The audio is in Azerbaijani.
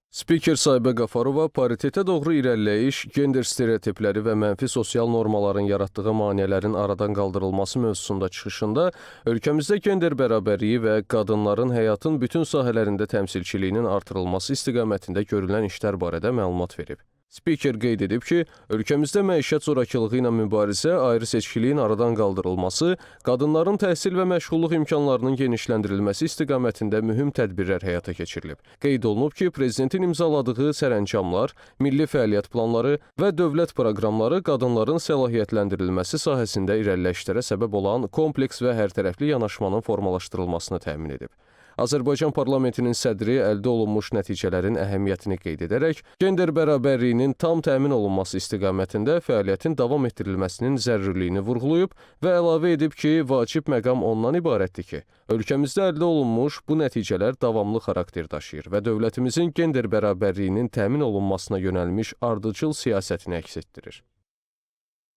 Spiker Sahibə Qafarova paritetə doğru irəliləyiş, gender stereotipləri və mənfi sosial normaların yaratdığı maneələrin aradan qaldırılması mövzusunda çıxışında ölkəmizdə gender bərabərliyi və qadınların həyatın bütün sahələrində təmsilçiliyinin artırılması istiqamətində görülən işlər barədə məlumat verib. Spiker qeyd edib ki, ölkəmizdə məişət zorakılığı ilə mübarizə, ayrı seçkiliyin aradan qaldırılması, qadınların təhsil və məşğulluq imkanlarının genişləndirilməsi istiqamətində mühüm tədbirlər həyata keçirilib. Qeyd olunub ki, Prezidentin imzaladığı sərəncamlar, milli fəaliyyət planları və dövlət proqramları qadınların səlahiyyətləndirilməsi sahəsində irəliləyişlərə səbəb olan kompleks və hərtərəfli yanaşmanın formalaşdırılmasını təmin edib. Azərbaycan parlamentinin sədri əldə olunmuş nəticələrin əhəmiyyətini qeyd edərək, gender bərabərliyinin tam təmin olunması istiqamətində fəaliyyətin davam etdirilməsinin zərurliyini vurğulayıb və əlavə edib ki, vacib məqam ondan ibarətdir ki, ölkəmizdə əldə olunmuş bu nəticələr davamlı xarakter daşıyır və dövlətimizin gender bərabərliyinin təmin olunmasına yönəlmiş ardıcıl siyasətini əks etdirir.